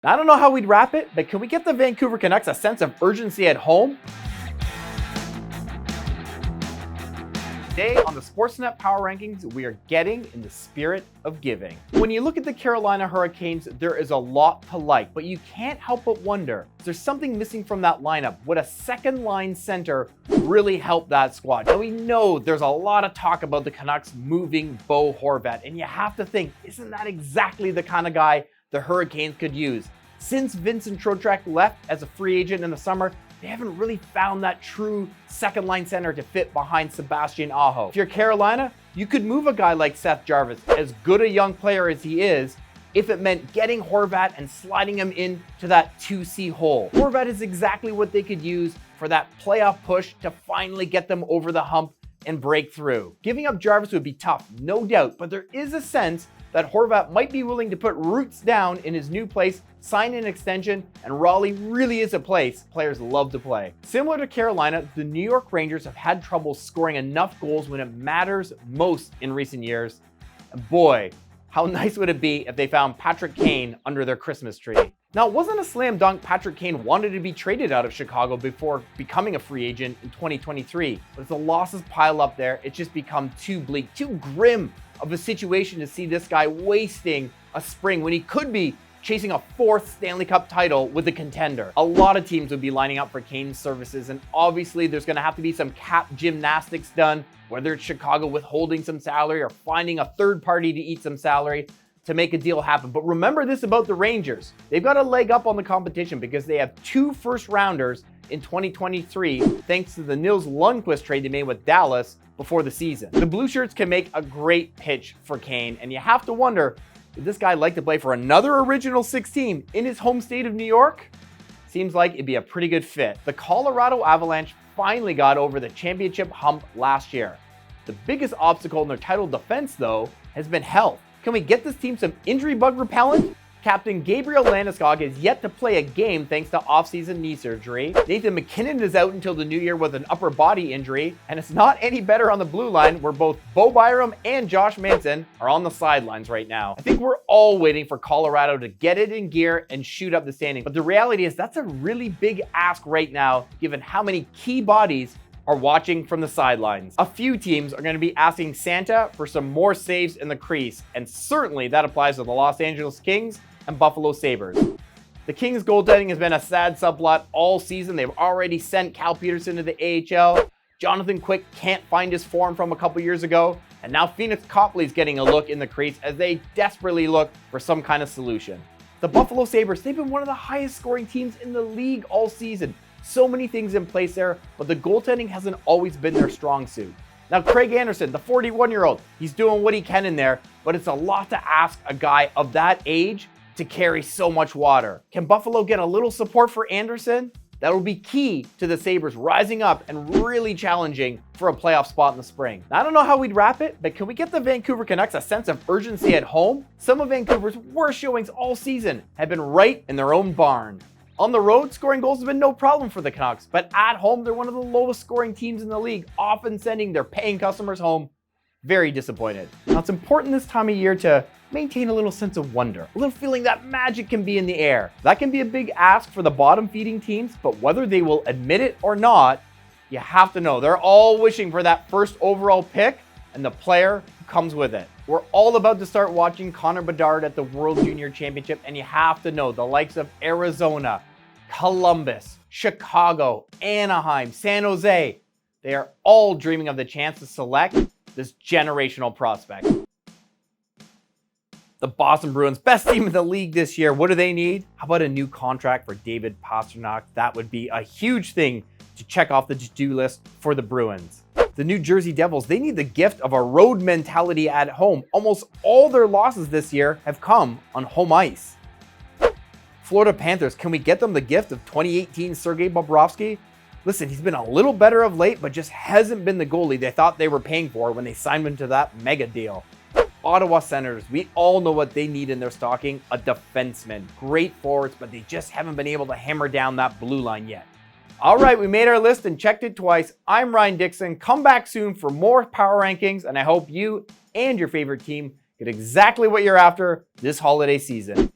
I don't know how we'd wrap it, but can we get the Vancouver Canucks a sense of urgency at home? Today on the Sportsnet Power Rankings, we are getting in the spirit of giving. When you look at the Carolina Hurricanes, there is a lot to like, but you can't help but wonder, is there something missing from that lineup? Would a second line center really help that squad? Now we know there's a lot of talk about the Canucks moving Bo Horvat, and you have to think, isn't that exactly the kind of guy the Hurricanes could use? Since Vincent Trocheck left as a free agent in the summer, they haven't really found that true second line center to fit behind Sebastian Aho. If you're Carolina, you could move a guy like Seth Jarvis, as good a young player as he is, if it meant getting Horvat and sliding him into that 2C hole. Horvat is exactly what they could use for that playoff push to finally get them over the hump and break through. Giving up Jarvis would be tough, no doubt, but there is a sense that Horvat might be willing to put roots down in his new place, sign an extension, and Raleigh really is a place players love to play. Similar to Carolina, the New York Rangers have had trouble scoring enough goals when it matters most in recent years. And boy, how nice would it be if they found Patrick Kane under their Christmas tree? Now, it wasn't a slam dunk Patrick Kane wanted to be traded out of Chicago before becoming a free agent in 2023. But as the losses pile up there, it's just become too bleak, too grim of a situation to see this guy wasting a spring when he could be chasing a fourth Stanley Cup title with a contender. A lot of teams would be lining up for Kane's services, and obviously there's going to have to be some cap gymnastics done, whether it's Chicago withholding some salary or finding a third party to eat some salary to make a deal happen. But remember this about the Rangers. They've got a leg up on the competition because they have 2 first-rounders in 2023 thanks to the Nils Lundqvist trade they made with Dallas before the season. The Blue Shirts can make a great pitch for Kane, and you have to wonder, would this guy like to play for another Original Six team in his home state of New York? Seems like it'd be a pretty good fit. The Colorado Avalanche finally got over the championship hump last year. The biggest obstacle in their title defense, though, has been health. Can we get this team some injury bug repellent? Captain Gabriel Landeskog is yet to play a game thanks to offseason knee surgery. Nathan MacKinnon is out until the new year with an upper body injury, and it's not any better on the blue line where both Bo Byram and Josh Manson are on the sidelines right now. I think we're all waiting for Colorado to get it in gear and shoot up the standing, but the reality is that's a really big ask right now given how many key bodies are watching from the sidelines. A few teams are going to be asking Santa for some more saves in the crease, and certainly that applies to the Los Angeles Kings and Buffalo Sabres. The Kings goaltending has been a sad subplot all season. They've already sent Cal Peterson to the AHL. Jonathan Quick can't find his form from a couple years ago. And now Phoenix Copley's getting a look in the crease as they desperately look for some kind of solution. The Buffalo Sabres, they've been one of the highest scoring teams in the league all season. So many things in place there, but the goaltending hasn't always been their strong suit. Now, Craig Anderson, the 41-year-old, he's doing what he can in there, but it's a lot to ask a guy of that age to carry so much water. Can Buffalo get a little support for Anderson? That will be key to the Sabres rising up and really challenging for a playoff spot in the spring. Now, I don't know how we'd wrap it, but can we get the Vancouver Canucks a sense of urgency at home? Some of Vancouver's worst showings all season have been right in their own barn. On the road, scoring goals has been no problem for the Canucks, but at home, they're one of the lowest scoring teams in the league, often sending their paying customers home very disappointed. Now, it's important this time of year to maintain a little sense of wonder, a little feeling that magic can be in the air. That can be a big ask for the bottom feeding teams, but whether they will admit it or not, you have to know they're all wishing for that first overall pick and the player who comes with it. We're all about to start watching Connor Bedard at the World Junior Championship, and you have to know the likes of Arizona, Columbus, Chicago, Anaheim, San Jose, they are all dreaming of the chance to select this generational prospect. The Boston Bruins, best team in the league this year. What do they need? How about a new contract for David Pastrnak? That would be a huge thing to check off the to-do list for the Bruins. The New Jersey Devils, they need the gift of a road mentality at home. Almost all their losses this year have come on home ice. Florida Panthers, can we get them the gift of 2018 Sergei Bobrovsky? Listen, he's been a little better of late, but just hasn't been the goalie they thought they were paying for when they signed him to that mega deal. Ottawa Senators, we all know what they need in their stocking, a defenseman. Great forwards, but they just haven't been able to hammer down that blue line yet. All right, we made our list and checked it twice. I'm Ryan Dixon. Come back soon for more power rankings, and I hope you and your favorite team get exactly what you're after this holiday season.